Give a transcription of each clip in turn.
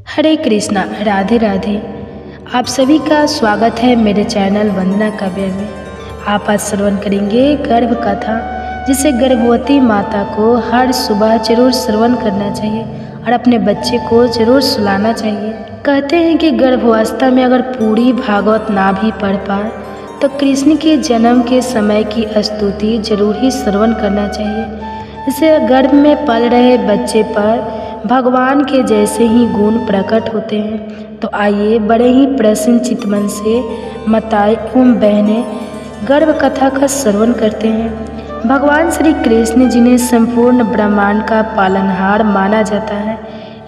हरे कृष्णा, राधे राधे। आप सभी का स्वागत है मेरे चैनल वंदना काव्य में। आप आज श्रवण करेंगे गर्भ कथा, जिसे गर्भवती माता को हर सुबह जरूर श्रवण करना चाहिए और अपने बच्चे को जरूर सुलाना चाहिए। कहते हैं कि गर्भावस्था में अगर पूरी भागवत ना भी पढ़ पाए तो कृष्ण के जन्म के समय की स्तुति जरूर ही श्रवण करना चाहिए। इसे गर्भ में पल रहे बच्चे पर भगवान के जैसे ही गुण प्रकट होते हैं। तो आइए बड़े ही प्रसन्न चित्तमन से माताएं एवं बहनें गर्भ कथा का श्रवण करते हैं। भगवान श्री कृष्ण जिन्हें संपूर्ण ब्रह्मांड का पालनहार माना जाता है,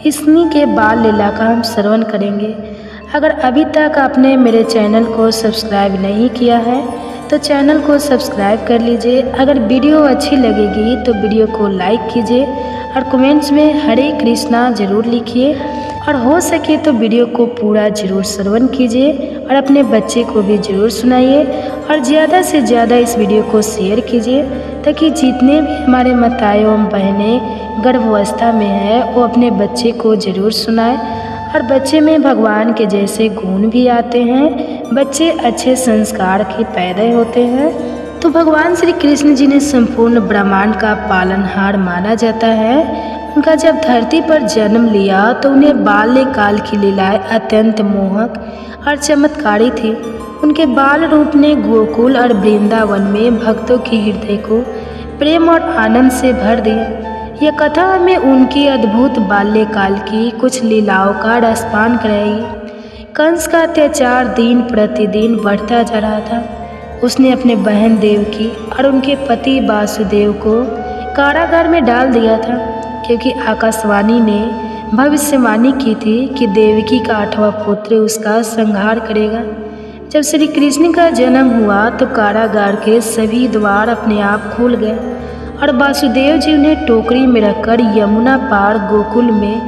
इन्हीं के बाल लीला का हम श्रवण करेंगे। अगर अभी तक आपने मेरे चैनल को सब्सक्राइब नहीं किया है तो चैनल को सब्सक्राइब कर लीजिए। अगर वीडियो अच्छी लगेगी तो वीडियो को लाइक कीजिए और कमेंट्स में हरे कृष्णा जरूर लिखिए, और हो सके तो वीडियो को पूरा जरूर श्रवण कीजिए और अपने बच्चे को भी जरूर सुनाइए, और ज़्यादा से ज़्यादा इस वीडियो को शेयर कीजिए ताकि जितने भी हमारे माताएं एवं बहनें गर्भावस्था में है वो अपने बच्चे को जरूर सुनाएं। और बच्चे में भगवान के जैसे गुण भी आते हैं, बच्चे अच्छे संस्कार के पैदा होते हैं। तो भगवान श्री कृष्ण जी ने संपूर्ण ब्रह्मांड का पालनहार माना जाता है। उनका जब धरती पर जन्म लिया तो उन्हें बाल्यकाल की लीलाएं अत्यंत मोहक और चमत्कारी थी। उनके बाल रूप ने गोकुल और वृंदावन में भक्तों के हृदय को प्रेम और आनंद से भर दिया। यह कथा हमें उनकी अद्भुत बाल्यकाल की कुछ लीलाओं का रसपान कराएगी। कंस का अत्याचार दिन प्रतिदिन बढ़ता जा रहा था। उसने अपने बहन देवकी और उनके पति वासुदेव को कारागार में डाल दिया था, क्योंकि आकाशवाणी ने भविष्यवाणी की थी कि देवकी का 8वां पुत्र उसका संहार करेगा। जब श्री कृष्ण का जन्म हुआ तो कारागार के सभी द्वार अपने आप खुल गए और वासुदेव जी उन्हें टोकरी में रखकर यमुना पार गोकुल में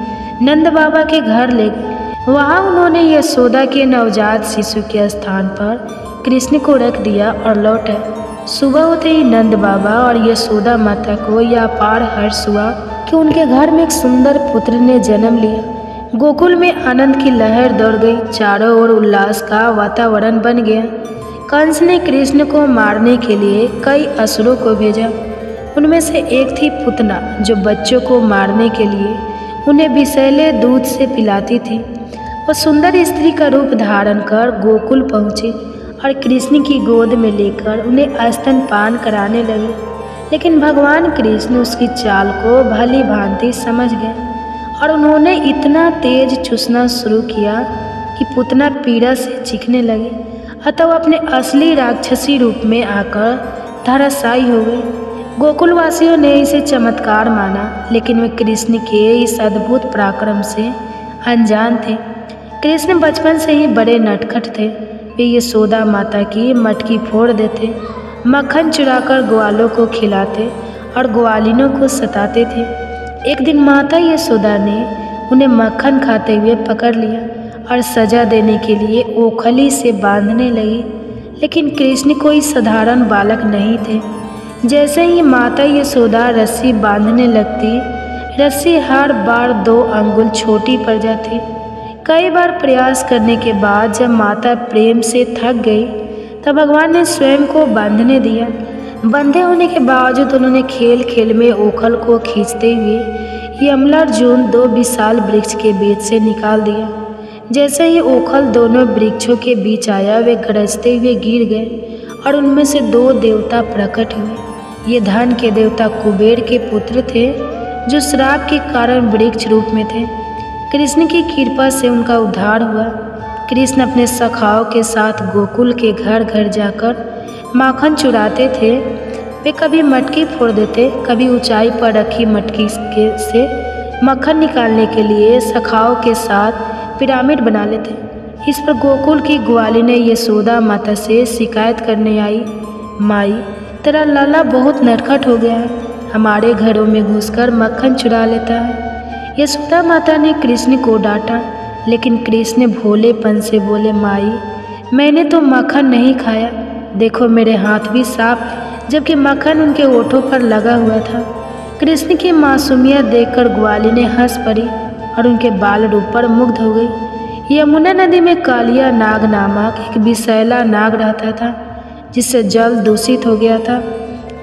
नंद बाबा के घर ले गए। वहाँ उन्होंने यशोदा के नवजात शिशु के स्थान पर कृष्ण को रख दिया और लौट आए। सुबह होते ही नंद बाबा और यशोदा माता को यह अपार हर्ष हुआ कि उनके घर में एक सुंदर पुत्र ने जन्म लिया। गोकुल में आनंद की लहर दौड़ गई, चारों ओर उल्लास का वातावरण बन गया। कंस ने कृष्ण को मारने के लिए कई असुरों को भेजा। उनमें से एक थी पुतना, जो बच्चों को मारने के लिए उन्हें विषैले दूध से पिलाती थी। वह सुंदर स्त्री का रूप धारण कर गोकुल पहुँची और कृष्ण की गोद में लेकर उन्हें स्तनपान कराने लगी। लेकिन भगवान कृष्ण उसकी चाल को भली भांति समझ गए और उन्होंने इतना तेज चूसना शुरू किया कि पुतना पीड़ा से चीखने लगे। अतः वह अपने असली राक्षसी रूप में आकर धराशायी हो गई। गोकुलवासियों ने इसे चमत्कार माना, लेकिन वे कृष्ण के इस अद्भुत पराक्रम से अनजान थे। कृष्ण बचपन से ही बड़े नटखट थे। वे यशोदा माता की मटकी फोड़ देते, मक्खन चुराकर ग्वालों को खिलाते और ग्वालिनों को सताते थे। एक दिन माता यशोदा ने उन्हें मक्खन खाते हुए पकड़ लिया और सजा देने के लिए ओखली से बांधने लगी। लेकिन कृष्ण कोई साधारण बालक नहीं थे। जैसे ही माता यशोदा रस्सी बांधने लगती, रस्सी हर बार 2 अंगुल छोटी पड़ जाती। कई बार प्रयास करने के बाद जब माता प्रेम से थक गई तब भगवान ने स्वयं को बांधने दिया। बंधे होने के बावजूद उन्होंने खेल खेल में ओखल को खींचते हुए यमलार्जुन 2 विशाल वृक्ष के बीच से निकाल दिया। जैसे ही ओखल दोनों वृक्षों के बीच आया, वे गरजते हुए गिर गए और उनमें से 2 देवता प्रकट हुए। ये धन के देवता कुबेर के पुत्र थे, जो श्राप के कारण वृक्ष रूप में थे। कृष्ण की कृपा से उनका उद्धार हुआ। कृष्ण अपने सखाओं के साथ गोकुल के घर घर जाकर माखन चुराते थे। वे कभी मटकी फोड़ देते, कभी ऊंचाई पर रखी मटकी से मक्खन निकालने के लिए सखाओं के साथ पिरामिड बना लेते। इस पर गोकुल की ग्वालिनें यशोदा माता से शिकायत करने आई, माई तेरा लाला बहुत नटखट हो गया है, हमारे घरों में घुसकर मक्खन चुरा लेता है। यशोदा माता ने कृष्ण को डांटा, लेकिन कृष्ण भोलेपन से बोले, माई मैंने तो मक्खन नहीं खाया, देखो मेरे हाथ भी साफ, जबकि मक्खन उनके ओठों पर लगा हुआ था। कृष्ण की मासूमियत देखकर ग्वाली ने हंस पड़ी और उनके बाल रूप पर मुग्ध हो गई। यमुना नदी में कालिया नाग नामक एक विषैला नाग रहता था, जिससे जल दूषित हो गया था।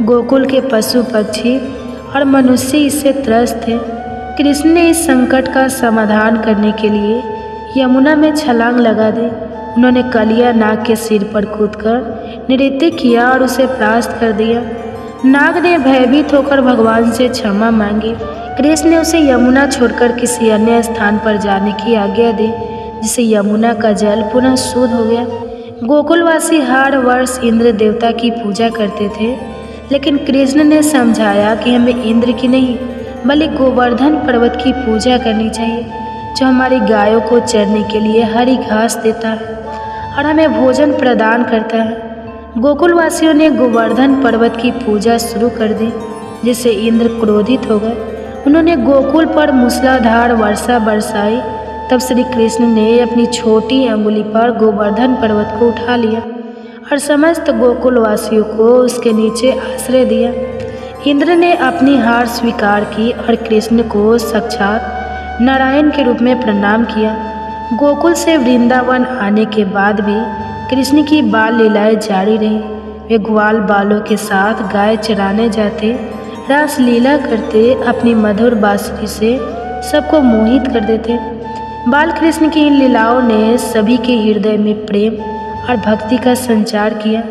गोकुल के पशु पक्षी और मनुष्य इससे त्रस्त थे। कृष्ण ने इस संकट का समाधान करने के लिए यमुना में छलांग लगा दी। उन्होंने कालिया नाग के सिर पर कूदकर नृत्य किया और उसे परास्त कर दिया। नाग ने भयभीत होकर भगवान से क्षमा मांगी। कृष्ण ने उसे यमुना छोड़कर किसी अन्य स्थान पर जाने की आज्ञा दी, जिससे यमुना का जल पुनः शुद्ध हो गया। गोकुलवासी हर वर्ष इंद्र देवता की पूजा करते थे, लेकिन कृष्ण ने समझाया कि हमें इंद्र की नहीं बल्कि गोवर्धन पर्वत की पूजा करनी चाहिए, जो हमारी गायों को चरने के लिए हरी घास देता है और हमें भोजन प्रदान करता है। गोकुलवासियों ने गोवर्धन पर्वत की पूजा शुरू कर दी, जिससे इंद्र क्रोधित हो गए। उन्होंने गोकुल पर मूसलाधार वर्षा बरसाई। तब श्री कृष्ण ने अपनी छोटी अंगुली पर गोवर्धन पर्वत को उठा लिया और समस्त गोकुलवासियों को उसके नीचे आश्रय दिया। इंद्र ने अपनी हार स्वीकार की और कृष्ण को साक्षात नारायण के रूप में प्रणाम किया। गोकुल से वृंदावन आने के बाद भी कृष्ण की बाल लीलाएं जारी रही। वे ग्वाल बालों के साथ गाय चराने जाते, रास लीला करते, अपनी मधुर बांसुरी से सबको मोहित कर देते। बाल कृष्ण की इन लीलाओं ने सभी के हृदय में प्रेम और भक्ति का संचार किया।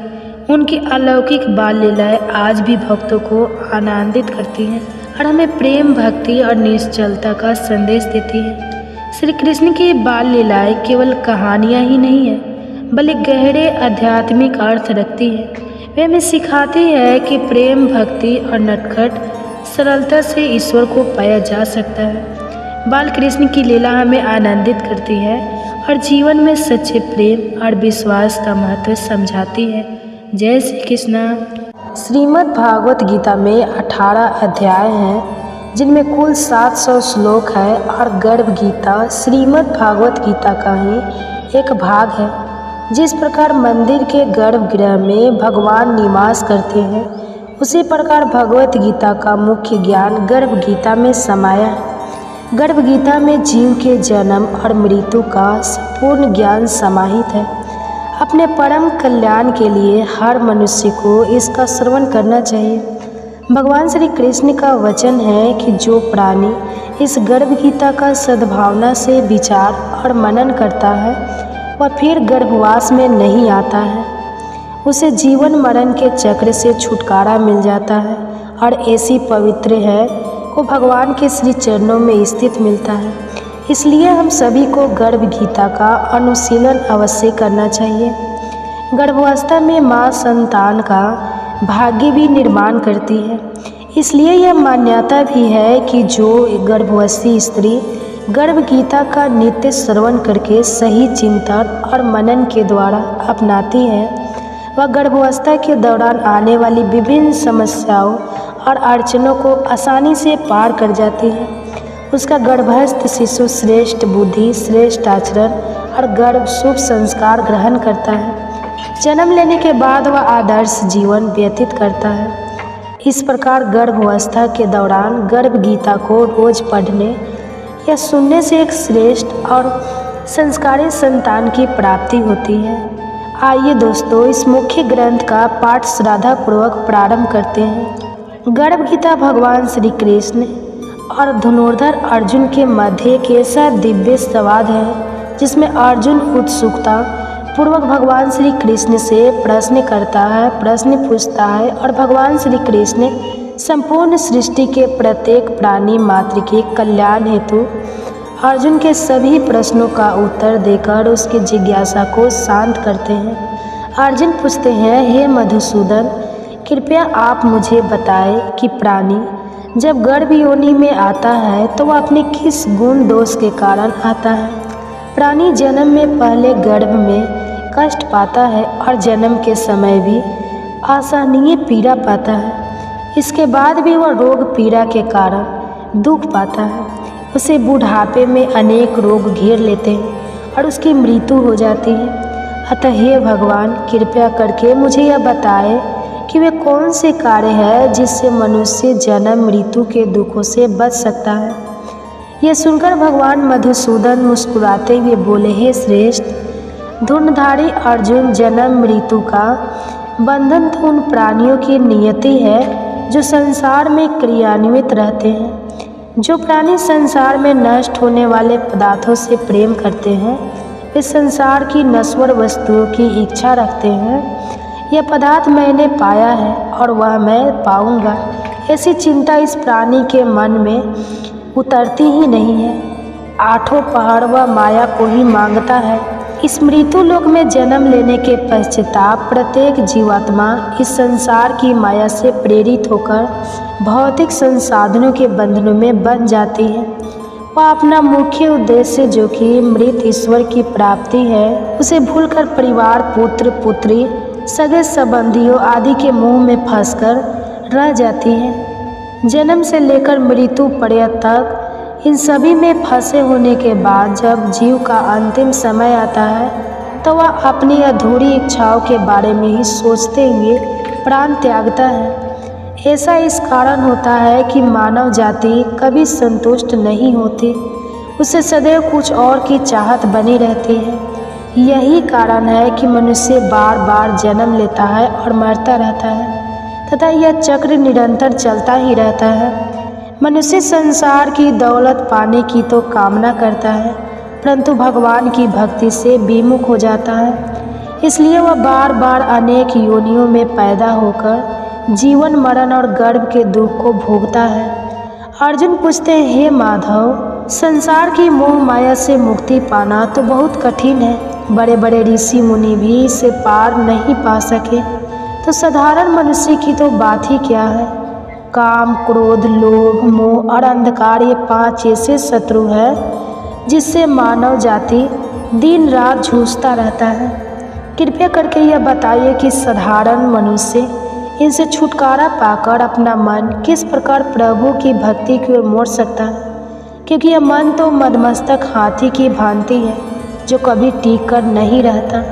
उनकी अलौकिक बाल लीलाएं आज भी भक्तों को आनंदित करती हैं और हमें प्रेम, भक्ति और निश्चलता का संदेश देती है। श्री कृष्ण की बाल लीलाएं केवल कहानियाँ ही नहीं है, बल्कि गहरे आध्यात्मिक अर्थ रखती है। वे हमें सिखाती है कि प्रेम, भक्ति और नटखट सरलता से ईश्वर को पाया जा सकता है। बाल कृष्ण की लीला हमें आनंदित करती है और जीवन में सच्चे प्रेम और विश्वास का महत्व समझाती है। जय श्री कृष्ण। श्रीमद् भागवत गीता में 18 अध्याय हैं, जिनमें कुल 700 श्लोक है और गर्भ गीता श्रीमद् भागवत गीता का ही एक भाग है। जिस प्रकार मंदिर के गर्भगृह में भगवान निवास करते हैं, उसी प्रकार भगवत गीता का मुख्य ज्ञान गर्भ गीता में समाया है। गर्भ गीता में जीव के जन्म और मृत्यु का संपूर्ण ज्ञान समाहित है। अपने परम कल्याण के लिए हर मनुष्य को इसका श्रवण करना चाहिए। भगवान श्री कृष्ण का वचन है कि जो प्राणी इस गर्भ गीता का सद्भावना से विचार और मनन करता है, वह फिर गर्भवास में नहीं आता है। उसे जीवन मरण के चक्र से छुटकारा मिल जाता है और ऐसी पवित्र है को भगवान के श्री चरणों में स्थित मिलता है। इसलिए हम सभी को गर्भ गीता का अनुशीलन अवश्य करना चाहिए। गर्भावस्था में माँ संतान का भाग्य भी निर्माण करती है। इसलिए यह मान्यता भी है कि जो गर्भवती स्त्री गर्भ गीता का नित्य श्रवण करके सही चिंतन और मनन के द्वारा अपनाती है, वह गर्भावस्था के दौरान आने वाली विभिन्न समस्याओं और अड़चनों को आसानी से पार कर जाती है। उसका गर्भस्थ शिशु श्रेष्ठ बुद्धि, श्रेष्ठ आचरण और गर्भ शुभ संस्कार ग्रहण करता है। जन्म लेने के बाद वह आदर्श जीवन व्यतीत करता है। इस प्रकार गर्भावस्था के दौरान गर्भ गीता को रोज पढ़ने या सुनने से एक श्रेष्ठ और संस्कारी संतान की प्राप्ति होती है। आइए दोस्तों, इस मुख्य ग्रंथ का पाठ श्रद्धापूर्वक प्रारंभ करते हैं। गर्भ गीता भगवान श्री कृष्ण और धनुर्धर अर्जुन के मध्य एक ऐसा दिव्य संवाद है, जिसमें अर्जुन उत्सुकता पूर्वक भगवान श्री कृष्ण से प्रश्न करता है, प्रश्न पूछता है और भगवान श्री कृष्ण संपूर्ण सृष्टि के प्रत्येक प्राणी मात्र के कल्याण हेतु अर्जुन के सभी प्रश्नों का उत्तर देकर उसकी जिज्ञासा को शांत करते हैं। अर्जुन पूछते हैं, हे मधुसूदन, कृपया आप मुझे बताएं कि प्राणी जब गर्भ योनि में आता है तो वह अपने किस गुण दोष के कारण आता है। प्राणी जन्म में पहले गर्भ में कष्ट पाता है और जन्म के समय भी असहनीय पीड़ा पाता है। इसके बाद भी वह रोग पीड़ा के कारण दुख पाता है। उसे बुढ़ापे में अनेक रोग घेर लेते हैं और उसकी मृत्यु हो जाती है। अतः हे भगवान, कृपया करके मुझे यह बताएं कि वे कौन से कार्य है जिससे मनुष्य जन्म मृत्यु के दुखों से बच सकता है। यह सुनकर भगवान मधुसूदन मुस्कुराते हुए बोले, हे श्रेष्ठ, धनुर्धारी अर्जुन, जन्म मृत्यु का बंधन तो उन प्राणियों की नियति है जो संसार में क्रियान्वित रहते हैं। जो प्राणी संसार में नष्ट होने वाले पदार्थों से प्रेम करते हैं, वे संसार की नश्वर वस्तुओं की इच्छा रखते हैं। यह पदार्थ मैंने पाया है और वह मैं पाऊंगा, ऐसी चिंता इस प्राणी के मन में उतरती ही नहीं है। आठों पहाड़ वह माया को ही मांगता है। इस मृत्यु लोक में जन्म लेने के पश्चाताप प्रत्येक जीवात्मा इस संसार की माया से प्रेरित होकर भौतिक संसाधनों के बंधनों में बंध जाती है। वह अपना मुख्य उद्देश्य, जो कि मृत ईश्वर की प्राप्ति है, उसे भूलकर परिवार, पुत्र पुत्री, सगे संबंधियों आदि के मुंह में फंसकर रह जाती है। जन्म से लेकर मृत्यु पर्यंत तक इन सभी में फंसे होने के बाद जब जीव का अंतिम समय आता है तो वह अपनी अधूरी इच्छाओं के बारे में ही सोचते हुए प्राण त्यागता है। ऐसा इस कारण होता है कि मानव जाति कभी संतुष्ट नहीं होती, उसे सदैव कुछ और की चाहत बनी रहती है। यही कारण है कि मनुष्य बार बार जन्म लेता है और मरता रहता है तथा यह चक्र निरंतर चलता ही रहता है। मनुष्य संसार की दौलत पाने की तो कामना करता है, परंतु भगवान की भक्ति से विमुख हो जाता है। इसलिए वह बार बार अनेक योनियों में पैदा होकर जीवन, मरण और गर्भ के दुख को भोगता है। अर्जुन पूछते हैं, हे माधव, संसार की मोह माया से मुक्ति पाना तो बहुत कठिन है। बड़े बड़े ऋषि मुनि भी इसे पार नहीं पा सके, तो साधारण मनुष्य की तो बात ही क्या है। काम, क्रोध, लोभ, मोह और अंधकार, ये 5 ऐसे शत्रु है जिससे मानव जाति दिन रात जूझता रहता है। कृपया करके यह बताइए कि साधारण मनुष्य इनसे छुटकारा पाकर अपना मन किस प्रकार प्रभु की भक्ति की ओर मोड़ सकता है, क्योंकि यह मन तो मदमस्तक हाथी की भांति है जो कभी टिक कर नहीं रहता।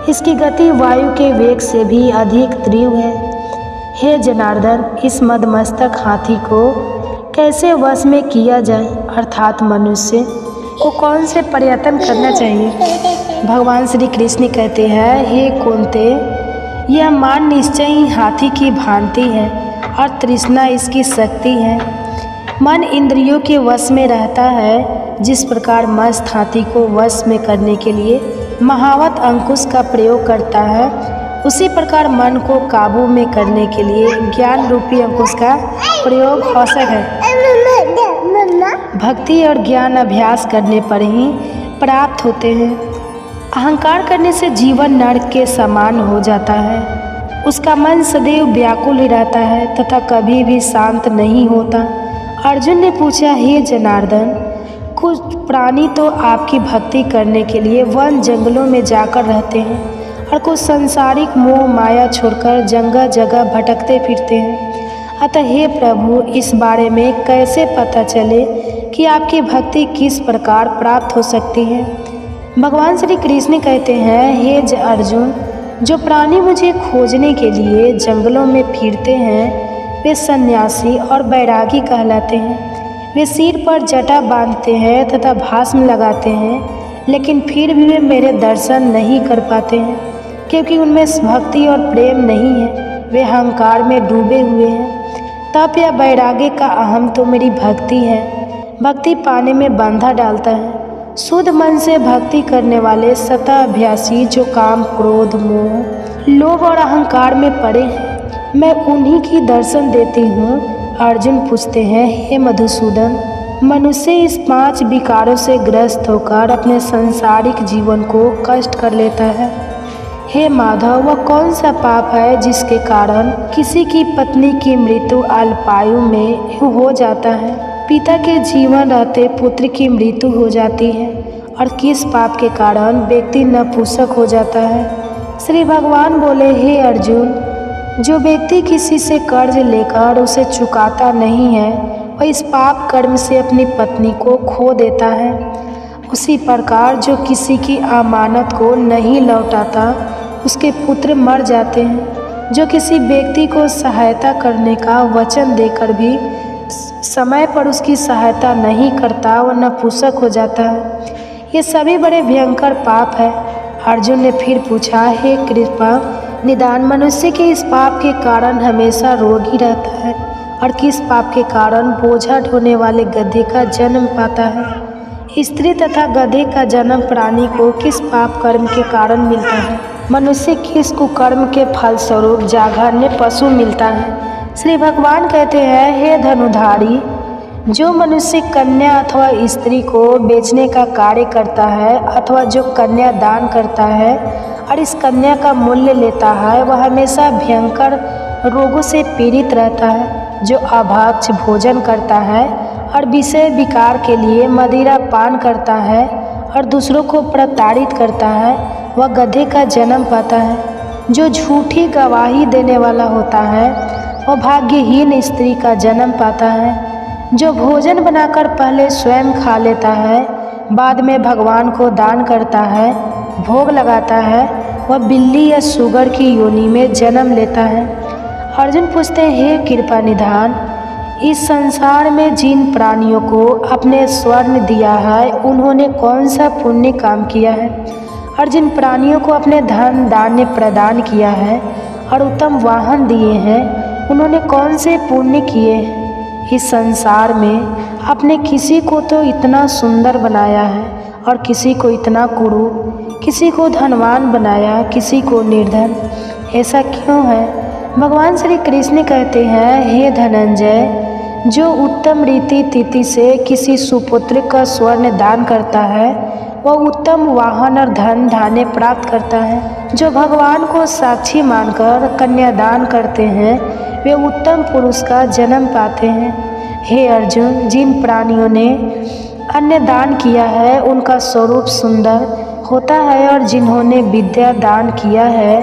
इसकी गति वायु के वेग से भी अधिक तीव्र है। हे जनार्दन, इस मदमस्तक हाथी को कैसे वश में किया जाए, अर्थात मनुष्य को कौन से प्रयत्न करना चाहिए। भगवान श्री कृष्ण कहते हैं, हे कुंते, यह मान निश्चय ही हाथी की भांति है और तृष्णा इसकी शक्ति है। मन इंद्रियों के वश में रहता है। जिस प्रकार मस्त हाथी को वश में करने के लिए महावत अंकुश का प्रयोग करता है, उसी प्रकार मन को काबू में करने के लिए ज्ञान रूपी अंकुश का प्रयोग आवश्यक है। भक्ति और ज्ञान अभ्यास करने पर ही प्राप्त होते हैं। अहंकार करने से जीवन नरक के समान हो जाता है। उसका मन सदैव व्याकुल ही रहता है तथा कभी भी शांत नहीं होता। अर्जुन ने पूछा, हे जनार्दन, कुछ प्राणी तो आपकी भक्ति करने के लिए वन जंगलों में जाकर रहते हैं और कुछ संसारिक मोह माया छोड़कर जगह जगह भटकते फिरते हैं। अतः हे प्रभु, इस बारे में कैसे पता चले कि आपकी भक्ति किस प्रकार प्राप्त हो सकती है। भगवान श्री कृष्ण कहते हैं, हे अर्जुन, जो प्राणी मुझे खोजने के लिए जंगलों में फिरते हैं वे सन्यासी और बैरागी कहलाते हैं। वे सिर पर जटा बांधते हैं तथा भस्म लगाते हैं, लेकिन फिर भी वे मेरे दर्शन नहीं कर पाते हैं, क्योंकि उनमें भक्ति और प्रेम नहीं है। वे अहंकार में डूबे हुए हैं। तप या बैरागी का अहम तो मेरी भक्ति है। भक्ति पाने में बाधा डालता है। शुद्ध मन से भक्ति करने वाले सतत अभ्यासी जो काम, क्रोध, मोह, लोभ और अहंकार में पड़े हैं, मैं उन्हीं की दर्शन देती हूँ। अर्जुन पूछते हैं, हे मधुसूदन, मनुष्य इस 5 विकारों से ग्रस्त होकर अपने सांसारिक जीवन को कष्ट कर लेता है। हे माधव, वह कौन सा पाप है जिसके कारण किसी की पत्नी की मृत्यु अल्पायु में हो जाता है, पिता के जीवन रहते पुत्र की मृत्यु हो जाती है, और किस पाप के कारण व्यक्ति नपुंसक हो जाता है। श्री भगवान बोले, हे अर्जुन, जो व्यक्ति किसी से कर्ज लेकर उसे चुकाता नहीं है, वह इस पाप कर्म से अपनी पत्नी को खो देता है। उसी प्रकार जो किसी की अमानत को नहीं लौटाता, उसके पुत्र मर जाते हैं। जो किसी व्यक्ति को सहायता करने का वचन देकर भी समय पर उसकी सहायता नहीं करता, वह नपुंसक हो जाता है। ये सभी बड़े भयंकर पाप है। अर्जुन ने फिर पूछा, हे कृपा निदान, मनुष्य के इस पाप के कारण हमेशा रोगी रहता है और किस पाप के कारण बोझा ढोने वाले गधे का जन्म पाता है। स्त्री तथा गधे का जन्म प्राणी को किस पाप कर्म के कारण मिलता है? मनुष्य किस कुकर्म के फलस्वरूप जाघन्य पशु मिलता है? श्री भगवान कहते हैं, हे धनुधारी, जो मनुष्य कन्या अथवा स्त्री को बेचने का कार्य करता है अथवा जो कन्या दान करता है और इस कन्या का मूल्य लेता है, वह हमेशा भयंकर रोगों से पीड़ित रहता है। जो अभक्ष भोजन करता है और विषय विकार के लिए मदिरा पान करता है और दूसरों को प्रताड़ित करता है, वह गधे का जन्म पाता है। जो झूठी गवाही देने वाला होता है, वह भाग्यहीन स्त्री का जन्म पाता है। जो भोजन बनाकर पहले स्वयं खा लेता है, बाद में भगवान को दान करता है, भोग लगाता है, वह बिल्ली या सुगर की योनि में जन्म लेता है। अर्जुन पूछते हैं, हे कृपा निधान, इस संसार में जिन प्राणियों को आपने स्वर्ण दिया है, उन्होंने कौन सा पुण्य काम किया है? और जिन प्राणियों को अपने धन धान्य प्रदान किया है और उत्तम वाहन दिए हैं, उन्होंने कौन से पुण्य किए हैं? इस संसार में आपने किसी को तो इतना सुंदर बनाया है और किसी को इतना कुरूप, किसी को धनवान बनाया, किसी को निर्धन। ऐसा क्यों है? भगवान श्री कृष्ण कहते हैं, हे धनंजय, जो उत्तम रीति तिथि से किसी सुपुत्र का स्वर्ण दान करता है, वह उत्तम वाहन और धन धान्य प्राप्त करता है। जो भगवान को साक्षी मानकर कन्यादान करते हैं, वे उत्तम पुरुष का जन्म पाते हैं। हे अर्जुन, जिन प्राणियों ने अन्य दान किया है, उनका स्वरूप सुंदर होता है और जिन्होंने विद्या दान किया है,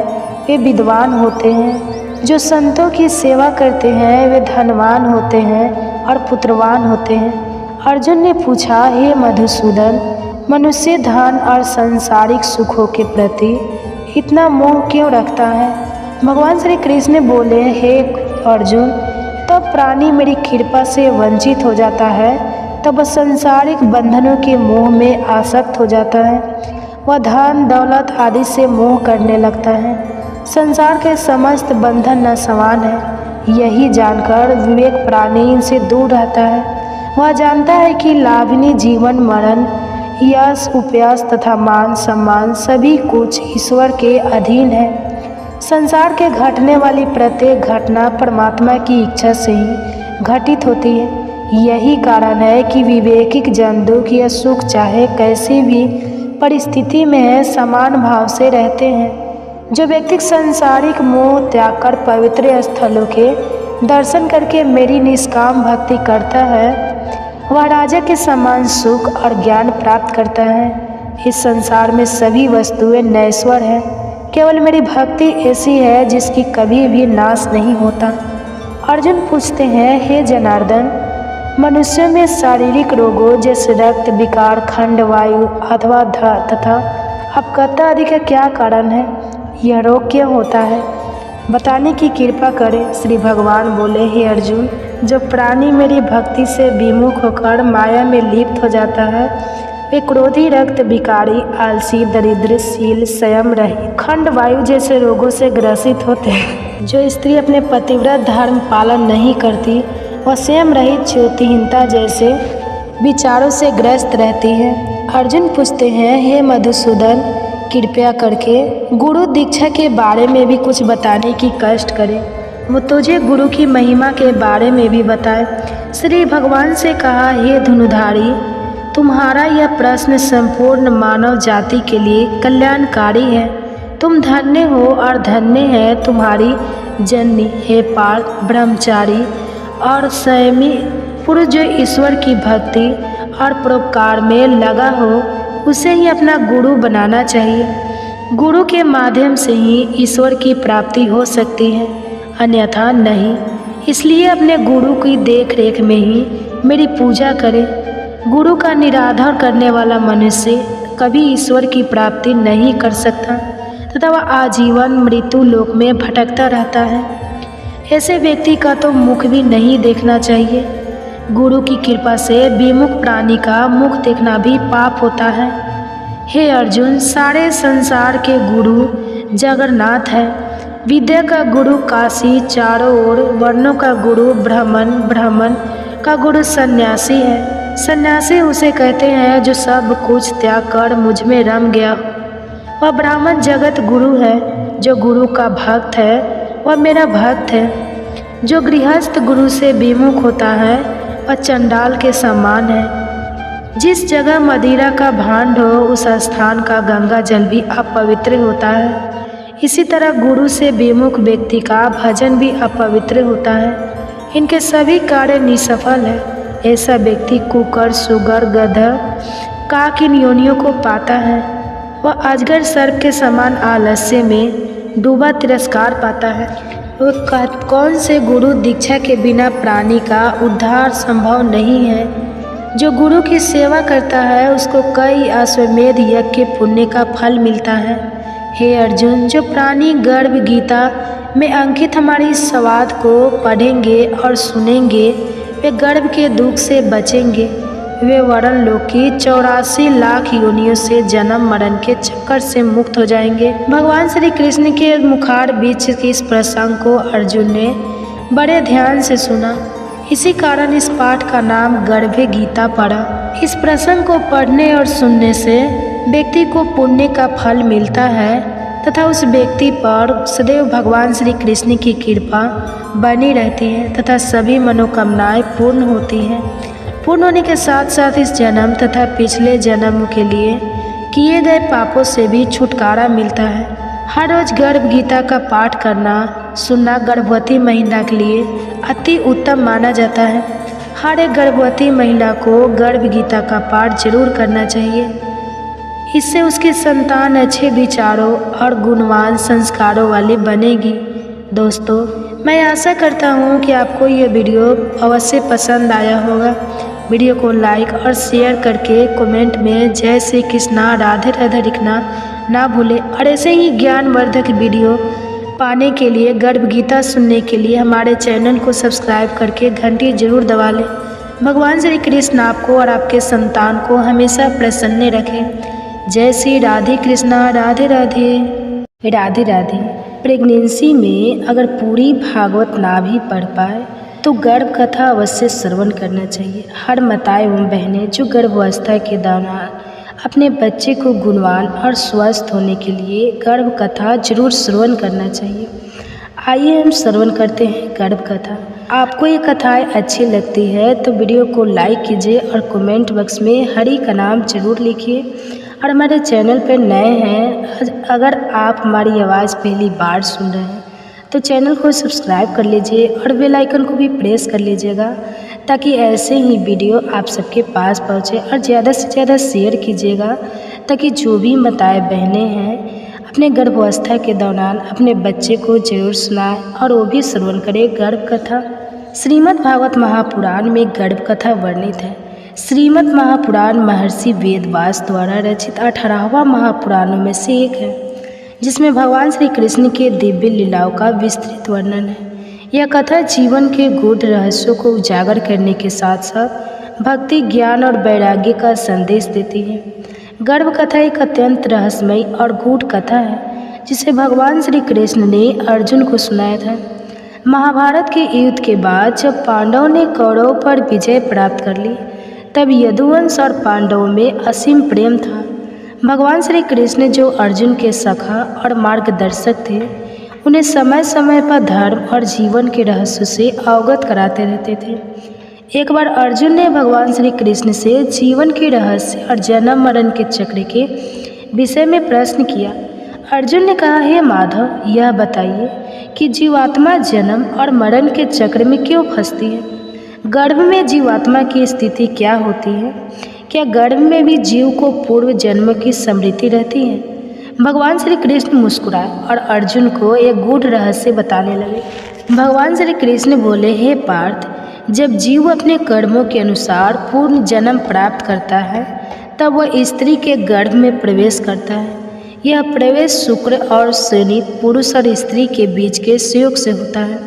वे विद्वान होते हैं। जो संतों की सेवा करते हैं, वे धनवान होते हैं और पुत्रवान होते हैं। अर्जुन ने पूछा, हे मधुसूदन, मनुष्य धन और सांसारिक सुखों के प्रति इतना मोह क्यों रखता है? भगवान श्री कृष्ण बोले, हे अर्जुन, तब प्राणी मेरी कृपा से वंचित हो जाता है, तब वह सांसारिक बंधनों के मोह में आसक्त हो जाता है। वह धन दौलत आदि से मोह करने लगता है। संसार के समस्त बंधन न समान है। यही जानकर विवेक प्राणी इनसे दूर रहता है। वह जानता है कि लाभिनी जीवन मरण, यश उपयश तथा मान सम्मान सभी कुछ ईश्वर के अधीन है। संसार के घटने वाली प्रत्येक घटना परमात्मा की इच्छा से ही घटित होती है। यही कारण है कि विवेकिक जन दुख या सुख चाहे कैसी भी परिस्थिति में है, समान भाव से रहते हैं। जो व्यक्ति सांसारिक मोह त्याग कर पवित्र स्थलों के दर्शन करके मेरी निष्काम भक्ति करता है, वह राजा के समान सुख और ज्ञान प्राप्त करता है। इस संसार में सभी वस्तुएं नश्वर हैं, केवल मेरी भक्ति ऐसी है जिसकी कभी भी नाश नहीं होता। अर्जुन पूछते हैं, हे जनार्दन, मनुष्यों में शारीरिक रोगों जैसे रक्त विकार, खंड वायु अथवा तथा अपकता आदि का क्या कारण है? यह रोग क्यों होता है? बताने की कृपा करें। श्री भगवान बोले, हे अर्जुन, जो प्राणी मेरी भक्ति से विमुख होकर माया में लिप्त हो जाता है, वे क्रोधी, रक्त विकारी, आलसी, दरिद्र, शील, संयम रहित, खंड वायु जैसे रोगों से ग्रसित होते हैं। जो स्त्री अपने पतिव्रत धर्म पालन नहीं करती, वह स्वयं रहित, ज्योतिहीनता जैसे विचारों से ग्रस्त रहती है। अर्जुन पूछते हैं, हे मधुसूदन, कृपया करके गुरु दीक्षा के बारे में भी कुछ बताने की कष्ट करें। वो तुझे गुरु की महिमा के बारे में भी बताए। श्री भगवान से कहा, हे धनुधारी, तुम्हारा यह प्रश्न संपूर्ण मानव जाति के लिए कल्याणकारी है। तुम धन्य हो और धन्य है तुम्हारी जननी। हे पार्थ, ब्रह्मचारी और संयमी पुरुष जो ईश्वर की भक्ति और परोपकार में लगा हो, उसे ही अपना गुरु बनाना चाहिए। गुरु के माध्यम से ही ईश्वर की प्राप्ति हो सकती है, अन्यथा नहीं। इसलिए अपने गुरु की देख रेख में ही मेरी पूजा करें। गुरु का निरादर करने वाला मनुष्य कभी ईश्वर की प्राप्ति नहीं कर सकता तथा वह आजीवन मृत्यु लोक में भटकता रहता है। ऐसे व्यक्ति का तो मुख भी नहीं देखना चाहिए। गुरु की कृपा से विमुख प्राणी का मुख देखना भी पाप होता है। हे अर्जुन, सारे संसार के गुरु जगन्नाथ है। विद्या का गुरु काशी चारों ओर, वर्णों का गुरु ब्राह्मण, ब्राह्मण का गुरु सन्यासी है। सन्यासी उसे कहते हैं जो सब कुछ त्याग कर मुझ में रम गया। वह ब्राह्मण जगत गुरु है। जो गुरु का भक्त है वह मेरा भक्त है। जो गृहस्थ गुरु से विमुख होता है वह चंडाल के समान है। जिस जगह मदिरा का भांड हो उस स्थान का गंगा जल भी अपवित्र होता है। इसी तरह गुरु से विमुख व्यक्ति का भजन भी अपवित्र होता है। इनके सभी कार्य निसफल है। ऐसा व्यक्ति कुकर, सुगर, गधा, काक इन योनियों को पाता है। वह अजगर सर्प के समान आलस्य में डूबा तिरस्कार पाता है। वह कौन से गुरु दीक्षा के बिना प्राणी का उद्धार संभव नहीं है। जो गुरु की सेवा करता है उसको कई अश्वमेध यज्ञ के पुण्य का फल मिलता है। हे अर्जुन, जो प्राणी गर्भ गीता में अंकित हमारी संवाद को पढ़ेंगे और सुनेंगे वे गर्भ के दुख से बचेंगे। वे वरण लोक की 84 लाख योनियों से जन्म मरण के चक्कर से मुक्त हो जाएंगे। भगवान श्री कृष्ण के मुखार बीच के इस प्रसंग को अर्जुन ने बड़े ध्यान से सुना। इसी कारण इस पाठ का नाम गर्भ गीता पड़ा। इस प्रसंग को पढ़ने और सुनने से व्यक्ति को पुण्य का फल मिलता है तथा उस व्यक्ति पर सदैव भगवान श्री कृष्ण की कृपा बनी रहती है तथा सभी मनोकामनाएं पूर्ण होती हैं। पूर्ण होने के साथ साथ इस जन्म तथा पिछले जन्म के लिए किए गए पापों से भी छुटकारा मिलता है। हर रोज गर्भ गीता का पाठ करना सुनना गर्भवती महिला के लिए अति उत्तम माना जाता है। हर एक गर्भवती महिला को गर्भ गीता का पाठ जरूर करना चाहिए। इससे उसकी संतान अच्छे विचारों और गुणवान संस्कारों वाली बनेगी। दोस्तों, मैं आशा करता हूँ कि आपको ये वीडियो अवश्य पसंद आया होगा। वीडियो को लाइक और शेयर करके कमेंट में जय श्री कृष्णा राधे राधे लिखना ना भूलें। और ऐसे ही ज्ञानवर्धक वीडियो पाने के लिए, गर्भ गीता सुनने के लिए हमारे चैनल को सब्सक्राइब करके घंटी जरूर दबा लें। भगवान श्री कृष्ण आपको और आपके संतान को हमेशा प्रसन्न रखें। जय श्री राधे कृष्णा राधे राधे राधे राधे। प्रेगनेंसी में अगर पूरी भागवत ना भी पढ़ पाए तो गर्भ कथा अवश्य श्रवण करना चाहिए। हर माताएं एवं बहनें जो गर्भावस्था के दौरान अपने बच्चे को गुणवान और स्वस्थ होने के लिए गर्भ कथा जरूर श्रवण करना चाहिए। आइए हम श्रवण करते हैं गर्भ कथा। आपको ये कथाएं अच्छी लगती है तो वीडियो को लाइक कीजिए और कमेंट बॉक्स में हरि का नाम जरूर लिखिए। और हमारे चैनल पर नए हैं, अगर आप हमारी आवाज़ पहली बार सुन रहे हैं तो चैनल को सब्सक्राइब कर लीजिए और बेल आइकन को भी प्रेस कर लीजिएगा ताकि ऐसे ही वीडियो आप सबके पास पहुंचे। और ज़्यादा से ज़्यादा शेयर कीजिएगा ताकि जो भी माताएं बहनें हैं अपने गर्भावस्था के दौरान अपने बच्चे को जरूर सुनाएं और वो भी श्रवण करें गर्भ कथा। श्रीमद् भागवत महापुराण में गर्भ कथा वर्णित है। श्रीमद् महापुराण महर्षि वेदव्यास द्वारा रचित 18वां महापुराणों में से एक है, जिसमें भगवान श्री कृष्ण के दिव्य लीलाओं का विस्तृत वर्णन है। यह कथा जीवन के गूढ़ रहस्यों को उजागर करने के साथ साथ भक्ति, ज्ञान और वैराग्य का संदेश देती है। गर्भ कथा एक अत्यंत रहस्यमयी और गूढ़ कथा है जिसे भगवान श्री कृष्ण ने अर्जुन को सुनाया था। महाभारत के युद्ध के बाद जब पांडवों ने कौरवों पर विजय प्राप्त कर ली तब यदुवंश और पांडवों में असीम प्रेम था। भगवान श्री कृष्ण जो अर्जुन के सखा और मार्गदर्शक थे, उन्हें समय समय पर धर्म और जीवन के रहस्य से अवगत कराते रहते थे। एक बार अर्जुन ने भगवान श्री कृष्ण से जीवन के रहस्य और जन्म मरण के चक्र के विषय में प्रश्न किया। अर्जुन ने कहा, हे माधव, यह बताइए कि जीवात्मा जन्म और मरण के चक्र में क्यों फंसती है? गर्भ में जीवात्मा की स्थिति क्या होती है? क्या गर्भ में भी जीव को पूर्व जन्म की स्मृति रहती है? भगवान श्री कृष्ण मुस्कुराए और अर्जुन को एक गूढ़ रहस्य बताने लगे। भगवान श्री कृष्ण बोले, हे पार्थ, जब जीव अपने कर्मों के अनुसार पूर्ण जन्म प्राप्त करता है तब वह स्त्री के गर्भ में प्रवेश करता है। यह प्रवेश शुक्र और शनि पुरुष और स्त्री के बीच के संयोग से होता है।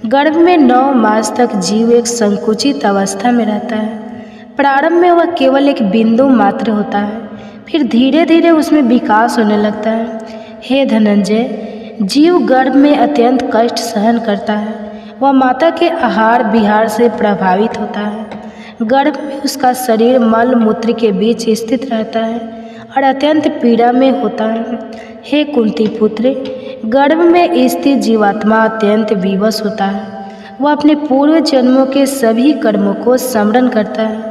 गर्भ में 9 मास तक जीव एक संकुचित अवस्था में रहता है। प्रारंभ में वह केवल एक बिंदु मात्र होता है, फिर धीरे धीरे उसमें विकास होने लगता है। हे धनंजय, जीव गर्भ में अत्यंत कष्ट सहन करता है। वह माता के आहार विहार से प्रभावित होता है। गर्भ में उसका शरीर मल मूत्र के बीच स्थित रहता है और अत्यंत पीड़ा में होता है। हे कुंती पुत्र, गर्भ में स्थित जीवात्मा अत्यंत विवश होता है। वह अपने पूर्व जन्मों के सभी कर्मों को स्मरण करता है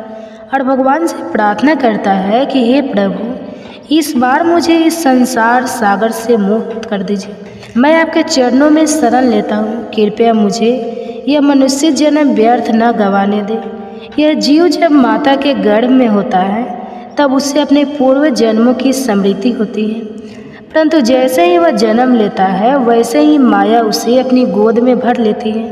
और भगवान से प्रार्थना करता है कि हे प्रभु, इस बार मुझे इस संसार सागर से मुक्त कर दीजिए। मैं आपके चरणों में शरण लेता हूँ। कृपया मुझे यह मनुष्य जन्म व्यर्थ न गंवाने दे। यह जीव जब माता के गर्भ में होता है तब उसे अपने पूर्व जन्मों की स्मृति होती है, परंतु जैसे ही वह जन्म लेता है वैसे ही माया उसे अपनी गोद में भर लेती है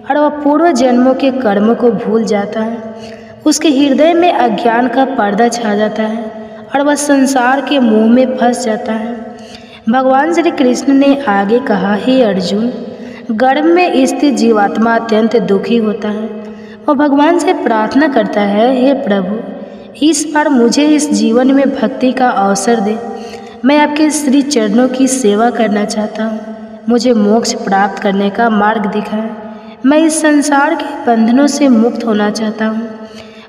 और वह पूर्व जन्मों के कर्मों को भूल जाता है। उसके हृदय में अज्ञान का पर्दा छा जाता है और वह संसार के मोह में फंस जाता है। भगवान श्री कृष्ण ने आगे कहा, हे अर्जुन, गर्भ में स्थित जीवात्मा अत्यंत दुखी होता है। वह भगवान से प्रार्थना करता है, हे प्रभु, इस बार मुझे इस जीवन में भक्ति का अवसर दे। मैं आपके श्री चरणों की सेवा करना चाहता हूँ। मुझे मोक्ष प्राप्त करने का मार्ग दिखाएं। मैं इस संसार के बंधनों से मुक्त होना चाहता हूँ।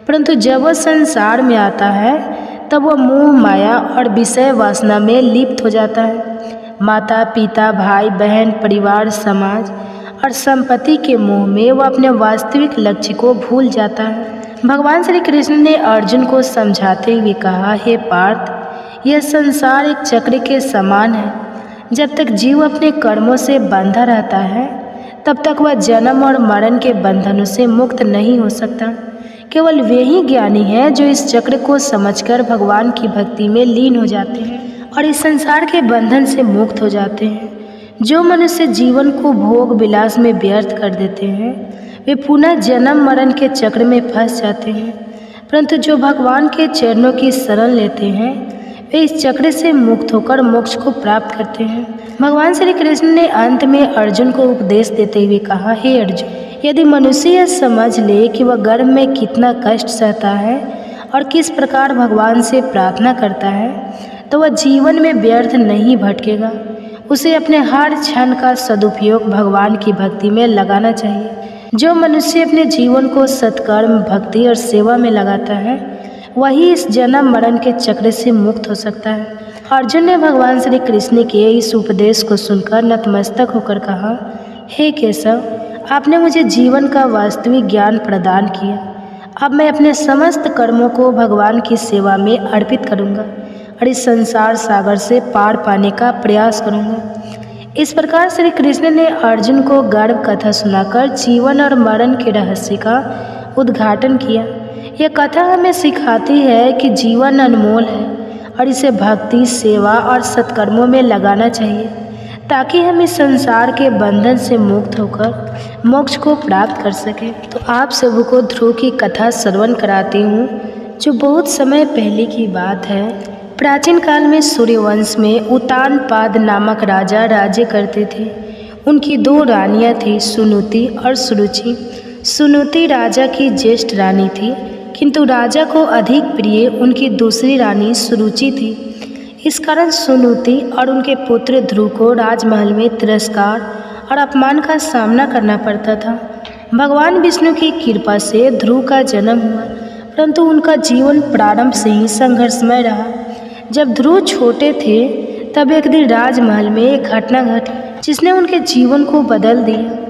परंतु जब वह संसार में आता है तब वह मोह माया और विषय वासना में लिप्त हो जाता है। माता पिता, भाई बहन, परिवार, समाज और संपत्ति के मोह में वह अपने वास्तविक लक्ष्य को भूल जाता है। भगवान श्री कृष्ण ने अर्जुन को समझाते हुए कहा, हे पार्थ, यह संसार एक चक्र के समान है। जब तक जीव अपने कर्मों से बंधा रहता है तब तक वह जन्म और मरण के बंधनों से मुक्त नहीं हो सकता। केवल वे ही ज्ञानी हैं जो इस चक्र को समझकर भगवान की भक्ति में लीन हो जाते हैं और इस संसार के बंधन से मुक्त हो जाते हैं। जो मनुष्य जीवन को भोग विलास में व्यर्थ कर देते हैं वे पुनः जन्म मरण के चक्र में फंस जाते हैं, परंतु जो भगवान के चरणों की शरण लेते हैं वे इस चक्र से मुक्त होकर मोक्ष को प्राप्त करते हैं। भगवान श्री कृष्ण ने अंत में अर्जुन को उपदेश देते हुए कहा, हे अर्जुन, यदि मनुष्य यह समझ ले कि वह गर्भ में कितना कष्ट सहता है और किस प्रकार भगवान से प्रार्थना करता है तो वह जीवन में व्यर्थ नहीं भटकेगा। उसे अपने हर क्षण का सदुपयोग भगवान की भक्ति में लगाना चाहिए। जो मनुष्य अपने जीवन को सत्कर्म, भक्ति और सेवा में लगाता है वही इस जन्म मरण के चक्र से मुक्त हो सकता है। अर्जुन ने भगवान श्री कृष्ण के इस उपदेश को सुनकर नतमस्तक होकर कहा, हे केशव, आपने मुझे जीवन का वास्तविक ज्ञान प्रदान किया। अब मैं अपने समस्त कर्मों को भगवान की सेवा में अर्पित करूंगा और इस संसार सागर से पार पाने का प्रयास करूंगा। इस प्रकार श्री कृष्ण ने अर्जुन को गर्भ कथा सुनाकर जीवन और मरण के रहस्य का उद्घाटन किया। यह कथा हमें सिखाती है कि जीवन अनमोल है और इसे भक्ति, सेवा और सत्कर्मों में लगाना चाहिए ताकि हम इस संसार के बंधन से मुक्त होकर मोक्ष को प्राप्त कर सकें। तो आप सबों को ध्रुव की कथा श्रवण कराती हूँ, जो बहुत समय पहले की बात है। प्राचीन काल में सूर्यवंश में उतानपाद नामक राजा राज्य करते थे। उनकी 2 रानियाँ थीं, सुनुति और सुरुचि। सुनुति राजा की ज्येष्ठ रानी थी, किंतु राजा को अधिक प्रिय उनकी दूसरी रानी सुरुचि थी। इस कारण सुनुति और उनके पुत्र ध्रुव को राजमहल में तिरस्कार और अपमान का सामना करना पड़ता था। भगवान विष्णु की कृपा से ध्रुव का जन्म हुआ, परंतु उनका जीवन प्रारंभ से ही संघर्षमय रहा। जब ध्रुव छोटे थे तब एक दिन राजमहल में एक घटना घटी जिसने उनके जीवन को बदल दिया।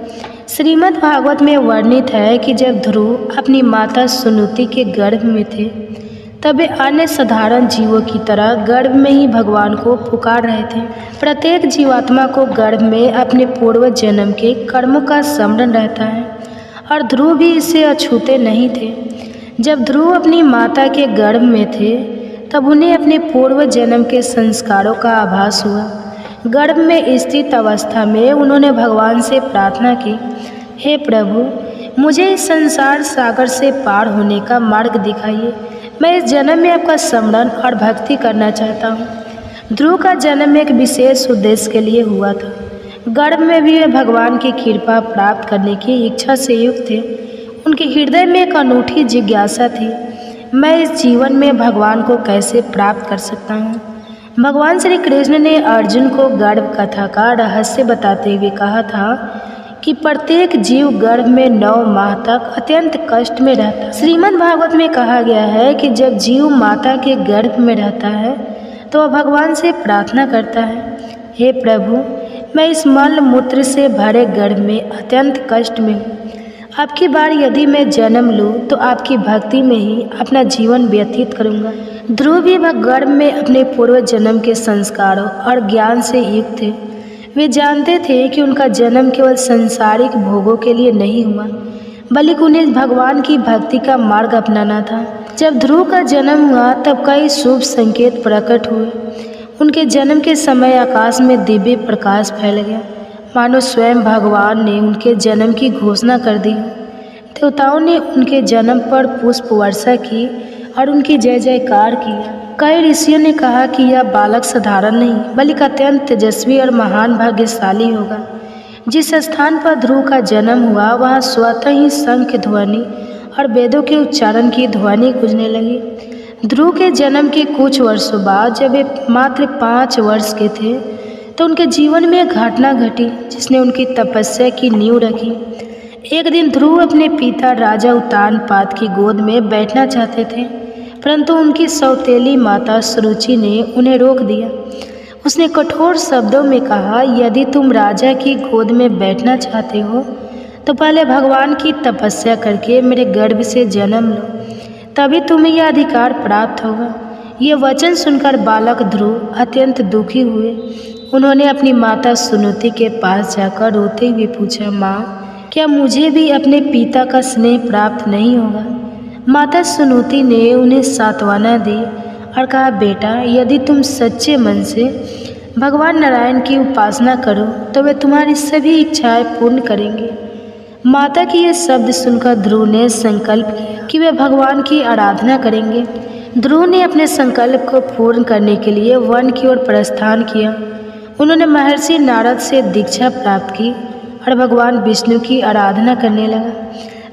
श्रीमद् भागवत में वर्णित है कि जब ध्रुव अपनी माता सुनुति के गर्भ में थे तब वे अन्य साधारण जीवों की तरह गर्भ में ही भगवान को पुकार रहे थे। प्रत्येक जीवात्मा को गर्भ में अपने पूर्व जन्म के कर्मों का स्मरण रहता है और ध्रुव भी इससे अछूते नहीं थे। जब ध्रुव अपनी माता के गर्भ में थे तब उन्हें अपने पूर्व जन्म के संस्कारों का आभास हुआ। गर्भ में स्थित अवस्था में उन्होंने भगवान से प्रार्थना की, हे प्रभु, मुझे इस संसार सागर से पार होने का मार्ग दिखाइए। मैं इस जन्म में आपका स्मरण और भक्ति करना चाहता हूँ। ध्रुव का जन्म एक विशेष उद्देश्य के लिए हुआ था। गर्भ में भी वे भगवान की कृपा प्राप्त करने की इच्छा से युक्त थे। उनके हृदय में एक अनूठी जिज्ञासा थी, मैं इस जीवन में भगवान को कैसे प्राप्त कर सकता हूँ। भगवान श्री कृष्ण ने अर्जुन को गर्भ कथा का रहस्य बताते हुए कहा था कि प्रत्येक जीव गर्भ में 9 माह तक अत्यंत कष्ट में रहता है। श्रीमद् भागवत में कहा गया है कि जब जीव माता के गर्भ में रहता है तो वह भगवान से प्रार्थना करता है, हे प्रभु, मैं इस मल मूत्र से भरे गर्भ में अत्यंत कष्ट में हूँ। आपकी बार यदि मैं जन्म लूँ तो आपकी भक्ति में ही अपना जीवन व्यतीत करूँगा। ध्रुव भी वह गर्भ में अपने पूर्व जन्म के संस्कारों और ज्ञान से युक्त थे। वे जानते थे कि उनका जन्म केवल संसारिक भोगों के लिए नहीं हुआ, बल्कि उन्हें भगवान की भक्ति का मार्ग अपनाना था। जब ध्रुव का जन्म हुआ तब कई शुभ संकेत प्रकट हुए। उनके जन्म के समय आकाश में दिव्य प्रकाश फैल गया, मानो स्वयं भगवान ने उनके जन्म की घोषणा कर दी। देवताओं ने उनके जन्म पर पुष्प वर्षा की और उनकी जय जयकार किया। कई ऋषियों ने कहा कि यह बालक साधारण नहीं बल्कि अत्यंत तेजस्वी और महान भाग्यशाली होगा। जिस स्थान पर ध्रुव का जन्म हुआ वहाँ स्वतः ही शंख ध्वनि और वेदों के उच्चारण की ध्वनि गूंजने लगी। ध्रुव के जन्म के कुछ वर्षों बाद जब वे मात्र 5 वर्ष के थे तो उनके जीवन में एक घटना घटी जिसने उनकी तपस्या की नींव रखी। एक दिन ध्रुव अपने पिता राजा उत्तानपाद की गोद में बैठना चाहते थे, परंतु उनकी सौतेली माता सुरुचि ने उन्हें रोक दिया। उसने कठोर शब्दों में कहा, यदि तुम राजा की गोद में बैठना चाहते हो तो पहले भगवान की तपस्या करके मेरे गर्भ से जन्म लो, तभी तुम्हें यह अधिकार प्राप्त होगा। ये वचन सुनकर बालक ध्रुव अत्यंत दुखी हुए। उन्होंने अपनी माता सुनुति के पास जाकर रोते हुए पूछा, माँ, क्या मुझे भी अपने पिता का स्नेह प्राप्त नहीं होगा? माता सुनुति ने उन्हें सांत्वना दी और कहा, बेटा, यदि तुम सच्चे मन से भगवान नारायण की उपासना करो तो वे तुम्हारी सभी इच्छाएं पूर्ण करेंगे। माता की ये शब्द सुनकर ध्रुव ने संकल्प किया कि वे भगवान की आराधना करेंगे। ध्रुव ने अपने संकल्प को पूर्ण करने के लिए वन की ओर प्रस्थान किया। उन्होंने महर्षि नारद से दीक्षा प्राप्त की और भगवान विष्णु की आराधना करने लगा।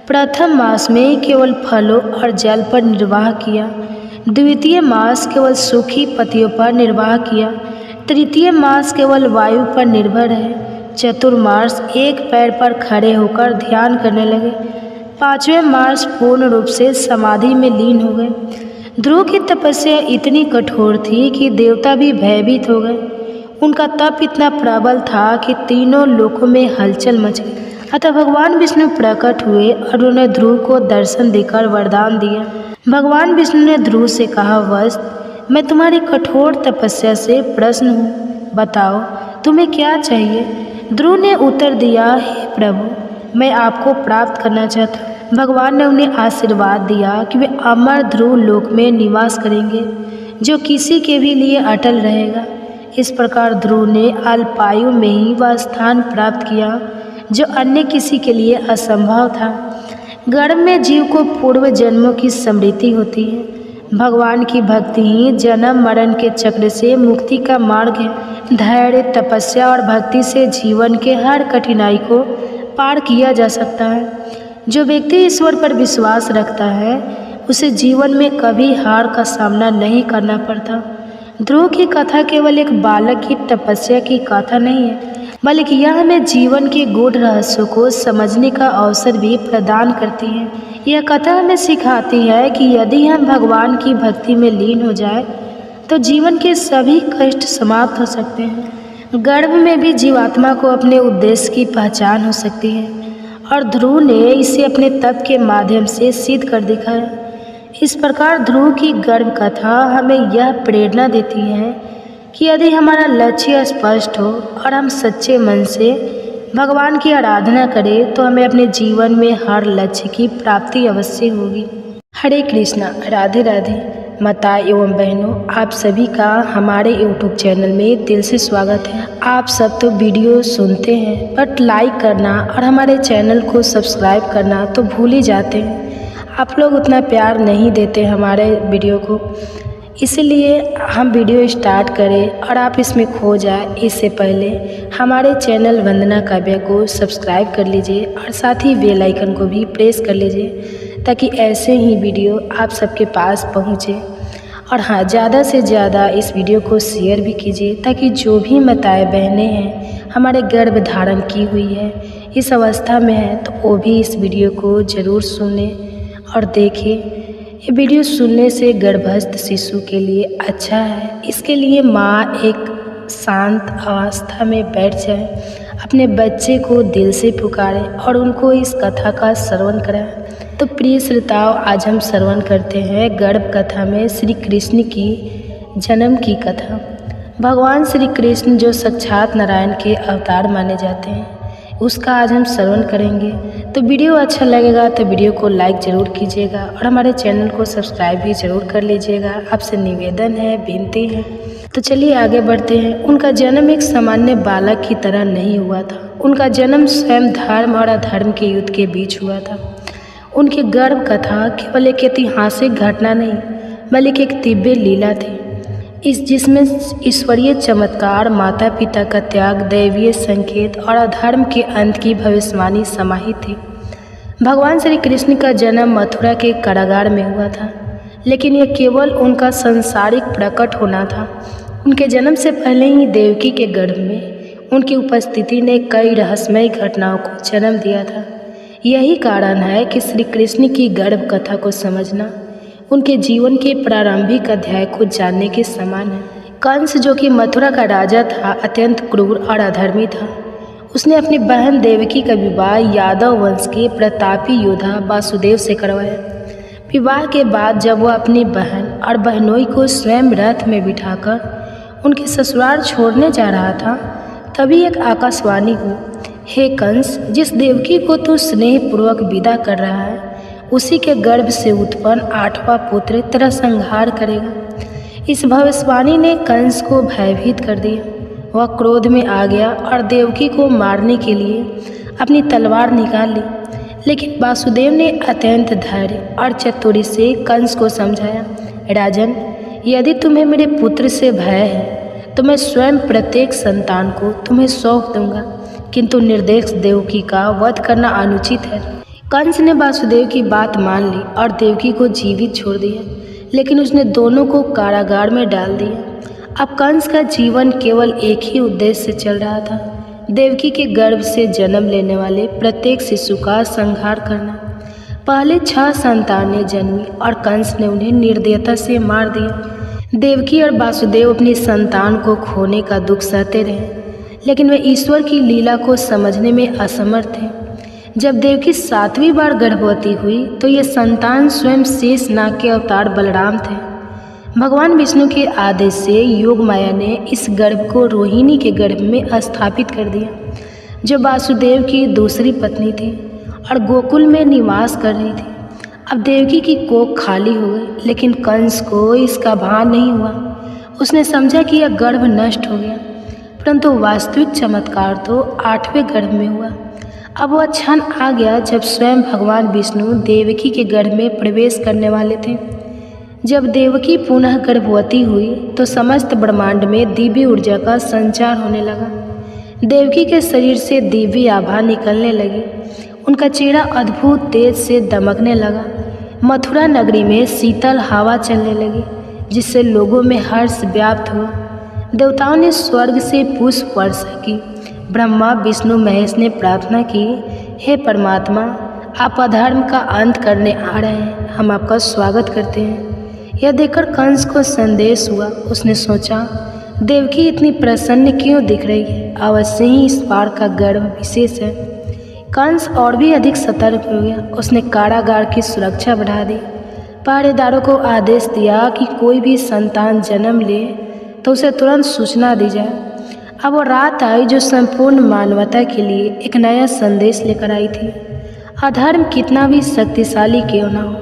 प्रथम मास में केवल फलों और जल पर निर्वाह किया, द्वितीय मास केवल सूखी पत्तियों पर निर्वाह किया, तृतीय मास केवल वायु पर निर्भर रहे, चतुर्मास एक पैर पर खड़े होकर ध्यान करने लगे, 5वें मास पूर्ण रूप से समाधि में लीन हो गए। ध्रुव की तपस्या इतनी कठोर थी कि देवता भी भयभीत हो गए। उनका तप इतना प्रबल था कि तीनों लोकों में हलचल मच गई। अतः भगवान विष्णु प्रकट हुए और उन्होंने ध्रुव को दर्शन देकर वरदान दिया। भगवान विष्णु ने ध्रुव से कहा, वत्स, मैं तुम्हारी कठोर तपस्या से प्रसन्न हूँ, बताओ तुम्हें क्या चाहिए? ध्रुव ने उत्तर दिया, हे प्रभु, मैं आपको प्राप्त करना चाहता हूँ। भगवान ने उन्हें आशीर्वाद दिया कि वे अमर ध्रुव लोक में निवास करेंगे, जो किसी के भी लिए अटल रहेगा। इस प्रकार ध्रुव ने अल्पायु में ही वह स्थान प्राप्त किया जो अन्य किसी के लिए असंभव था। गर्भ में जीव को पूर्व जन्मों की स्मृति होती है। भगवान की भक्ति ही जन्म मरण के चक्र से मुक्ति का मार्ग है। धैर्य, तपस्या और भक्ति से जीवन के हर कठिनाई को पार किया जा सकता है। जो व्यक्ति ईश्वर पर विश्वास रखता है उसे जीवन में कभी हार का सामना नहीं करना पड़ता। ध्रुव की कथा केवल एक बालक की तपस्या की कथा नहीं है, बल्कि यह हमें जीवन के गूढ़ रहस्यों को समझने का अवसर भी प्रदान करती है। यह कथा हमें सिखाती है कि यदि हम भगवान की भक्ति में लीन हो जाए तो जीवन के सभी कष्ट समाप्त हो सकते हैं। गर्भ में भी जीवात्मा को अपने उद्देश्य की पहचान हो सकती है और ध्रुव ने इसे अपने तप के माध्यम से सिद्ध कर दिखाया। इस प्रकार ध्रुव की गर्भ कथा हमें यह प्रेरणा देती है कि यदि हमारा लक्ष्य स्पष्ट हो और हम सच्चे मन से भगवान की आराधना करें तो हमें अपने जीवन में हर लक्ष्य की प्राप्ति अवश्य होगी। हरे कृष्णा, राधे राधे। माता एवं बहनों, आप सभी का हमारे YouTube चैनल में दिल से स्वागत है। आप सब तो वीडियो सुनते हैं बट लाइक करना और हमारे चैनल को सब्सक्राइब करना तो भूल ही जाते हैं। आप लोग उतना प्यार नहीं देते हमारे वीडियो को। इसीलिए हम वीडियो स्टार्ट करें और आप इसमें खो जाए इससे पहले हमारे चैनल वंदना काव्या को सब्सक्राइब कर लीजिए और साथ ही बेल आइकन को भी प्रेस कर लीजिए ताकि ऐसे ही वीडियो आप सबके पास पहुँचे। और हाँ, ज़्यादा से ज़्यादा इस वीडियो को शेयर भी कीजिए ताकि जो भी माताएं बहनें हैं हमारे गर्भ धारण की हुई है, इस अवस्था में है, तो वो भी इस वीडियो को ज़रूर सुनें और देखें। ये वीडियो सुनने से गर्भस्थ शिशु के लिए अच्छा है। इसके लिए माँ एक शांत अवस्था में बैठ जाए, अपने बच्चे को दिल से पुकारे और उनको इस कथा का श्रवण कराए। तो प्रिय श्रोताओं, आज हम श्रवण करते हैं गर्भ कथा में श्री कृष्ण की जन्म की कथा। भगवान श्री कृष्ण जो साक्षात नारायण के अवतार माने जाते हैं, उसका आज हम श्रवण करेंगे। तो वीडियो अच्छा लगेगा तो वीडियो को लाइक ज़रूर कीजिएगा और हमारे चैनल को सब्सक्राइब भी ज़रूर कर लीजिएगा। आपसे निवेदन है, विनती है। तो चलिए आगे बढ़ते हैं। उनका जन्म एक सामान्य बालक की तरह नहीं हुआ था। उनका जन्म स्वयं धर्म और अधर्म के युद्ध के बीच हुआ था। उनकी गर्भ कथा केवल एक ऐतिहासिक घटना नहीं बल्कि एक दिव्य लीला थी, जिसमें ईश्वरीय चमत्कार, माता पिता का त्याग, दैवीय संकेत और अधर्म के अंत की भविष्यवाणी समाहित थी। भगवान श्री कृष्ण का जन्म मथुरा के कारागार में हुआ था, लेकिन यह केवल उनका सांसारिक प्रकट होना था। उनके जन्म से पहले ही देवकी के गर्भ में उनकी उपस्थिति ने कई रहस्यमय घटनाओं को जन्म दिया था। यही कारण है कि श्री कृष्ण की गर्भ कथा को समझना उनके जीवन के प्रारंभिक अध्याय को जानने के समान है। कंस, जो कि मथुरा का राजा था, अत्यंत क्रूर और अधर्मी था। उसने अपनी बहन देवकी का विवाह यादव वंश के प्रतापी योद्धा वासुदेव से करवाया। विवाह के बाद जब वह अपनी बहन और बहनोई को स्वयं रथ में बिठाकर उनके ससुराल छोड़ने जा रहा था, तभी एक आकाशवाणी हुई, हे कंस, जिस देवकी को तू स्नेहपूर्वक विदा कर रहा है, उसी के गर्भ से उत्पन्न 8वां पुत्र तेरा संहार करेगा। इस भविष्यवाणी ने कंस को भयभीत कर दिया। वह क्रोध में आ गया और देवकी को मारने के लिए अपनी तलवार निकाल ली, लेकिन वासुदेव ने अत्यंत धैर्य और चतुरी से कंस को समझाया, राजन, यदि तुम्हें मेरे पुत्र से भय है तो मैं स्वयं प्रत्येक संतान को तुम्हें सौंप दूंगा, किंतु निर्दोष देवकी का वध करना अनुचित है। कंस ने वासुदेव की बात मान ली और देवकी को जीवित छोड़ दिया, लेकिन उसने दोनों को कारागार में डाल दिया। अब कंस का जीवन केवल एक ही उद्देश्य से चल रहा था, देवकी के गर्भ से जन्म लेने वाले प्रत्येक शिशु का संहार करना। पहले 6 संतानें जन्मी और कंस ने उन्हें निर्दयता से मार दिया। देवकी और वासुदेव अपनी संतान को खोने का दुख सहते रहे, लेकिन वे ईश्वर की लीला को समझने में असमर्थ थे। जब देवकी 7वीं बार गर्भवती हुई तो ये संतान स्वयं शेष नाग के अवतार बलराम थे। भगवान विष्णु के आदेश से योग माया ने इस गर्भ को रोहिणी के गर्भ में स्थापित कर दिया, जो वासुदेव की दूसरी पत्नी थी और गोकुल में निवास कर रही थी। अब देवकी की कोख खाली हो गई, लेकिन कंस को इसका भान नहीं हुआ। उसने समझा कि यह गर्भ नष्ट हो गया, परंतु वास्तविक चमत्कार तो 8वें गर्भ में हुआ। अब वह क्षण आ गया जब स्वयं भगवान विष्णु देवकी के गर्भ में प्रवेश करने वाले थे। जब देवकी पुनः गर्भवती हुई तो समस्त ब्रह्मांड में दिव्य ऊर्जा का संचार होने लगा। देवकी के शरीर से दिव्य आभा निकलने लगी। उनका चेहरा अद्भुत तेज से दमकने लगा। मथुरा नगरी में शीतल हवा चलने लगी, जिससे लोगों में हर्ष व्याप्त हुआ। देवताओं ने स्वर्ग से पुष्प वर्षा की। ब्रह्मा, विष्णु, महेश ने प्रार्थना की, हे परमात्मा, आप अधर्म का अंत करने आ रहे हैं, हम आपका स्वागत करते हैं। यह देखकर कंस को संदेश हुआ। उसने सोचा, देवकी इतनी प्रसन्न क्यों दिख रही है, अवश्य ही इस बार का गर्भ विशेष है। कंस और भी अधिक सतर्क हो गया। उसने कारागार की सुरक्षा बढ़ा दी। पहरेदारों को आदेश दिया कि कोई भी संतान जन्म ले तो उसे तुरंत सूचना दी जाए। अब वो रात आई जो संपूर्ण मानवता के लिए एक नया संदेश लेकर आई थी। अधर्म कितना भी शक्तिशाली क्यों न हो,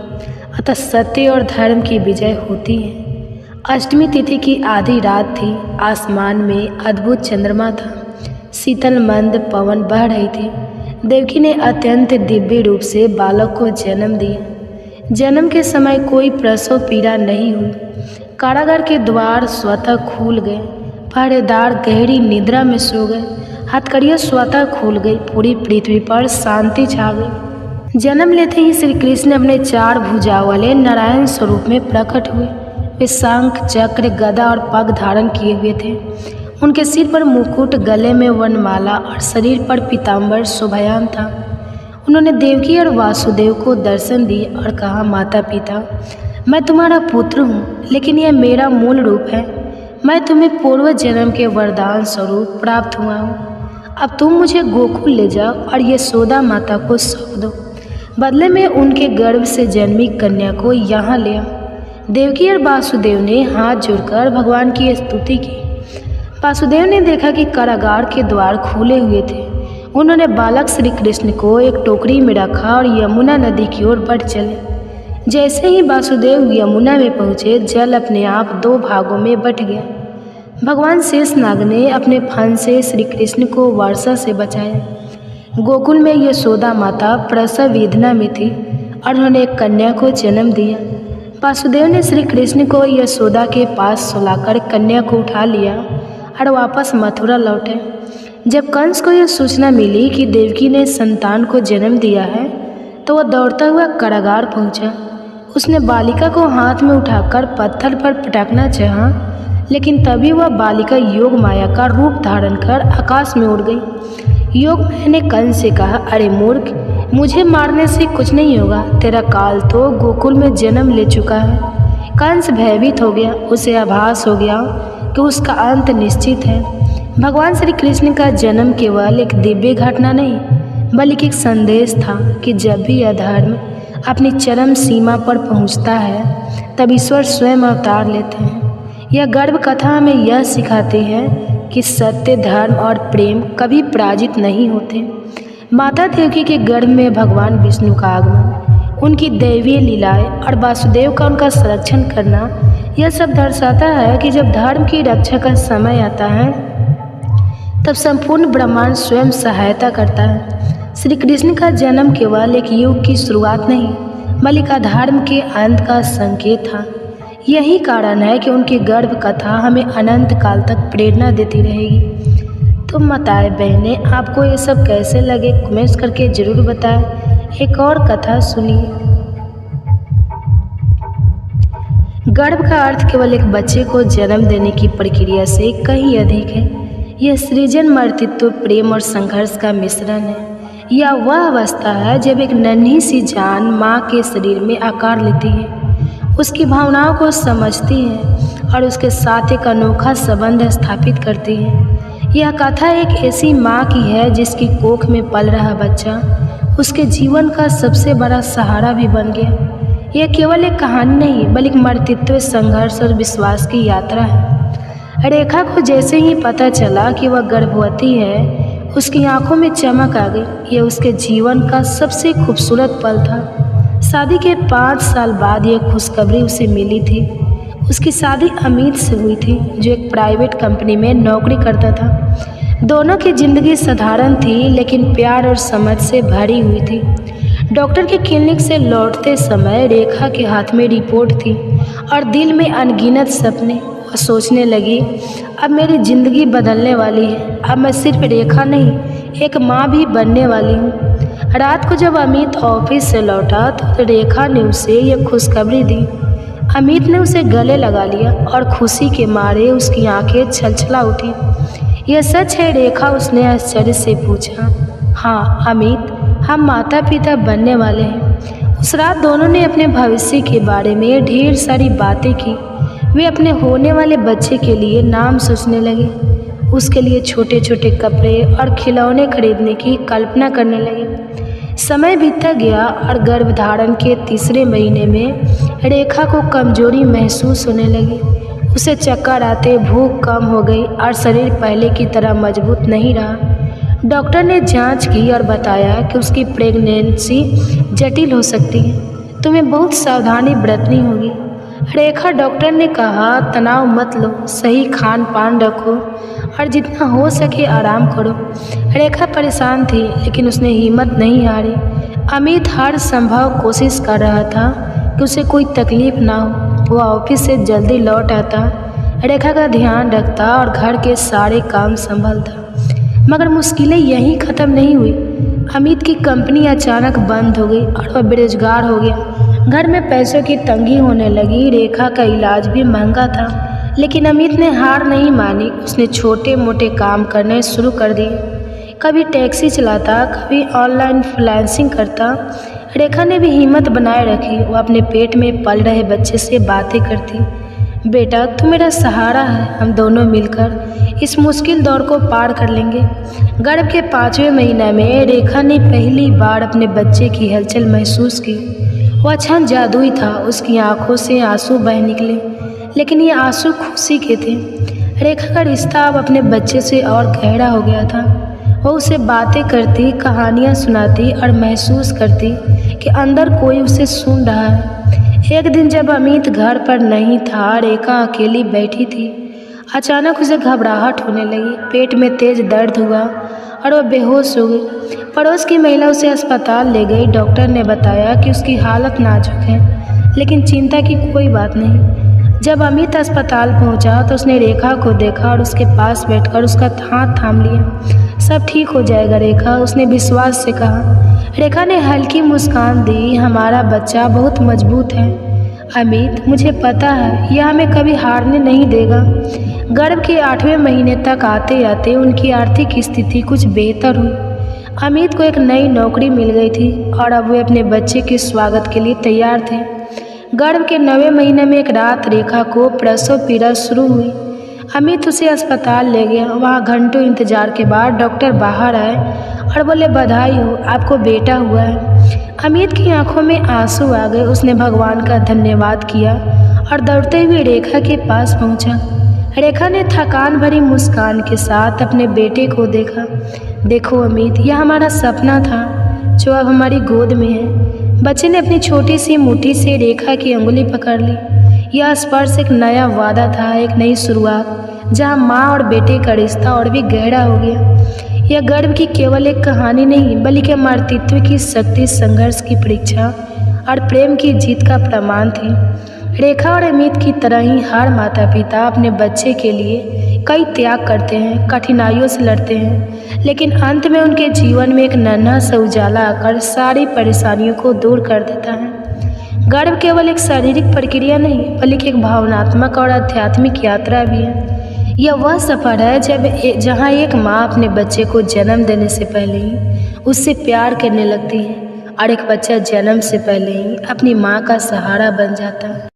अतः सत्य और धर्म की विजय होती है। अष्टमी तिथि की आधी रात थी। आसमान में अद्भुत चंद्रमा था। शीतल मंद पवन बह रही थी। देवकी ने अत्यंत दिव्य रूप से बालक को जन्म दिया। जन्म के समय कोई प्रसव पीड़ा नहीं हुई। कारागार के द्वार स्वतः खुल गए। पहरेदार गहरी निद्रा में सो गए। हथकड़ियाँ स्वतः खुल गई। पूरी पृथ्वी पर शांति छा गई। जन्म लेते ही श्री कृष्ण अपने 4 भुजाओं वाले नारायण स्वरूप में प्रकट हुए। वे शंख, चक्र, गदा और पग धारण किए हुए थे। उनके सिर पर मुकुट, गले में वनमाला और शरीर पर पीताम्बर शोभायान था। उन्होंने देवकी और वासुदेव को दर्शन दिए और कहा, माता पिता, मैं तुम्हारा पुत्र हूँ, लेकिन यह मेरा मूल रूप है। मैं तुम्हें पूर्व जन्म के वरदान स्वरूप प्राप्त हुआ हूँ। अब तुम मुझे गोकुल ले जाओ और यशोदा माता को सौंप दो। बदले में उनके गर्भ से जन्मी कन्या को यहाँ ले आओ। देवकी और वासुदेव ने हाथ जोड़कर भगवान की स्तुति की। वासुदेव ने देखा कि कारागार के द्वार खुले हुए थे। उन्होंने बालक श्री कृष्ण को एक टोकरी में रखा और यमुना नदी की ओर बढ़ चले। जैसे ही वासुदेव यमुना में पहुँचे, जल अपने आप 2 भागों में बट गया। भगवान शेषनाग ने अपने फन से श्री कृष्ण को वर्षा से बचाया। गोकुल में यशोदा माता प्रसव वेदना में थी और उन्होंने एक कन्या को जन्म दिया। वासुदेव ने श्री कृष्ण को यशोदा के पास सुलाकर कन्या को उठा लिया और वापस मथुरा लौटे। जब कंस को यह सूचना मिली कि देवकी ने संतान को जन्म दिया है, तो वह दौड़ता हुआ कारागार पहुंचा। उसने बालिका को हाथ में उठाकर पत्थर पर पटकना चाहा, लेकिन तभी वह बालिका योग माया का रूप धारण कर आकाश में उड़ गई। योग माया ने कंस से कहा, अरे मूर्ख, मुझे मारने से कुछ नहीं होगा। तेरा काल तो गोकुल में जन्म ले चुका है। कंस भयभीत हो गया। उसे आभास हो गया कि उसका अंत निश्चित है। भगवान श्री कृष्ण का जन्म केवल एक दिव्य घटना नहीं, बल्कि एक संदेश था कि जब भी अधर्म अपनी चरम सीमा पर पहुंचता है, तब ईश्वर स्वयं अवतार लेते हैं। यह गर्भ कथा हमें यह सिखाती है कि सत्य, धर्म और प्रेम कभी पराजित नहीं होते। माता देवकी के गर्भ में भगवान विष्णु का आगमन, उनकी दैवीय लीलाएं और वासुदेव का उनका संरक्षण करना, यह सब दर्शाता है कि जब धर्म की रक्षा का समय आता है, तब संपूर्ण ब्रह्मांड स्वयं सहायता करता है। श्री कृष्ण का जन्म केवल एक युग की शुरुआत नहीं, बल्कि अधर्म के अंत का संकेत था। यही कारण है कि उनकी गर्भ कथा हमें अनंत काल तक प्रेरणा देती रहेगी। तो माताएं बहनें, आपको ये सब कैसे लगे, कमेंट्स करके जरूर बताएं। एक और कथा सुनिए। गर्भ का अर्थ केवल एक बच्चे को जन्म देने की प्रक्रिया से कहीं अधिक है। यह सृजन, मर्तित्व, प्रेम और संघर्ष का मिश्रण है। यह वह अवस्था है जब एक नन्ही सी जान माँ के शरीर में आकार लेती है, उसकी भावनाओं को समझती है और उसके साथ एक अनोखा संबंध स्थापित करती है। यह कथा एक ऐसी माँ की है जिसकी कोख में पल रहा बच्चा उसके जीवन का सबसे बड़ा सहारा भी बन गया। यह केवल एक कहानी नहीं, बल्कि मर्तित्व, संघर्ष और विश्वास की यात्रा है। रेखा को जैसे ही पता चला कि वह गर्भवती है, उसकी आंखों में चमक आ गई। यह उसके जीवन का सबसे खूबसूरत पल था। शादी के 5 साल बाद यह खुशखबरी उसे मिली थी। उसकी शादी अमित से हुई थी, जो एक प्राइवेट कंपनी में नौकरी करता था। दोनों की जिंदगी साधारण थी, लेकिन प्यार और समझ से भरी हुई थी। डॉक्टर के क्लिनिक से लौटते समय रेखा के हाथ में रिपोर्ट थी और दिल में अनगिनत सपने। और सोचने लगी, अब मेरी ज़िंदगी बदलने वाली है। अब मैं सिर्फ रेखा नहीं, एक माँ भी बनने वाली हूँ। रात को जब अमित ऑफिस से लौटा तो रेखा ने उसे यह खुशखबरी दी। अमित ने उसे गले लगा लिया और खुशी के मारे उसकी आंखें छलछला उठी। यह सच है रेखा? उसने आश्चर्य से पूछा। हाँ अमित, हम माता पिता बनने वाले हैं। उस रात दोनों ने अपने भविष्य के बारे में ढेर सारी बातें की। वे अपने होने वाले बच्चे के लिए नाम सोचने लगे, उसके लिए छोटे छोटे कपड़े और खिलौने खरीदने की कल्पना करने लगे। समय बीतता गया और गर्भधारण के 3रे महीने में रेखा को कमजोरी महसूस होने लगी। उसे चक्कर आते, भूख कम हो गई और शरीर पहले की तरह मजबूत नहीं रहा। डॉक्टर ने जांच की और बताया कि उसकी प्रेगनेंसी जटिल हो सकती है। तुम्हें बहुत सावधानी बरतनी होगी। रेखा, डॉक्टर ने कहा, तनाव मत लो, सही खान पान रखो और जितना हो सके आराम करो। रेखा परेशान थी, लेकिन उसने हिम्मत नहीं हारी। अमित हर संभव कोशिश कर रहा था कि उसे कोई तकलीफ ना हो। वो ऑफिस से जल्दी लौट आता, रेखा का ध्यान रखता और घर के सारे काम संभालता। मगर मुश्किलें यहीं ख़त्म नहीं हुई। अमित की कंपनी अचानक बंद हो गई और वह बेरोजगार हो गया। घर में पैसों की तंगी होने लगी। रेखा का इलाज भी महंगा था, लेकिन अमित ने हार नहीं मानी। उसने छोटे मोटे काम करने शुरू कर दिए। कभी टैक्सी चलाता, कभी ऑनलाइन फ्रीलांसिंग करता। रेखा ने भी हिम्मत बनाए रखी। वो अपने पेट में पल रहे बच्चे से बातें करती। बेटा, तू मेरा सहारा है, हम दोनों मिलकर इस मुश्किल दौर को पार कर लेंगे। गर्भ के 5वें महीने में रेखा ने पहली बार अपने बच्चे की हलचल महसूस की। वह क्षण जादुई था। उसकी आंखों से आंसू बह निकले, लेकिन ये आंसू खुशी के थे। रेखा का रिश्ता अब अपने बच्चे से और गहरा हो गया था। वो उसे बातें करती, कहानियाँ सुनाती और महसूस करती कि अंदर कोई उसे सुन रहा है। एक दिन जब अमित घर पर नहीं था, रेखा अकेली बैठी थी। अचानक उसे घबराहट होने लगी। पेट में तेज दर्द हुआ और वह बेहोश हो गई। पड़ोस की महिला उसे अस्पताल ले गई। डॉक्टर ने बताया कि उसकी हालत नाजुक है, लेकिन चिंता की कोई बात नहीं। जब अमित अस्पताल पहुंचा तो उसने रेखा को देखा और उसके पास बैठकर उसका हाथ थाम लिया। सब ठीक हो जाएगा रेखा, उसने विश्वास से कहा। रेखा ने हल्की मुस्कान दी। हमारा बच्चा बहुत मजबूत है अमित, मुझे पता है यह हमें कभी हारने नहीं देगा। गर्भ के 8वें महीने तक आते आते उनकी आर्थिक स्थिति कुछ बेहतर हुई। अमित को एक नई नौकरी मिल गई थी और अब वे अपने बच्चे के स्वागत के लिए तैयार थे। गर्भ के 9वें महीने में एक रात रेखा को प्रसव पीड़ा शुरू हुई। अमित उसे अस्पताल ले गया। वहाँ घंटों इंतजार के बाद डॉक्टर बाहर आए और बोले, बधाई हो, आपको बेटा हुआ है। अमित की आंखों में आंसू आ गए। उसने भगवान का धन्यवाद किया और दौड़ते हुए रेखा के पास पहुंचा। रेखा ने थकान भरी मुस्कान के साथ अपने बेटे को देखा। देखो अमित, यह हमारा सपना था जो अब हमारी गोद में है। बच्चे ने अपनी छोटी सी मुट्ठी से रेखा की अंगुली पकड़ ली। यह स्पर्श एक नया वादा था, एक नई शुरुआत, जहां माँ और बेटे का रिश्ता और भी गहरा हो गया। यह गर्भ की केवल एक कहानी नहीं, बल्कि मातृत्व की शक्ति, संघर्ष की परीक्षा और प्रेम की जीत का प्रमाण थी। रेखा और अमित की तरह ही हर माता पिता अपने बच्चे के लिए कई त्याग करते हैं, कठिनाइयों से लड़ते हैं, लेकिन अंत में उनके जीवन में एक नन्हा सा उजाला आकर सारी परेशानियों को दूर कर देता है। गर्भ केवल एक शारीरिक प्रक्रिया नहीं, बल्कि एक भावनात्मक और आध्यात्मिक यात्रा भी है। यह वह सफ़र है जहाँ एक माँ अपने बच्चे को जन्म देने से पहले ही उससे प्यार करने लगती है और एक बच्चा जन्म से पहले ही अपनी माँ का सहारा बन जाता है।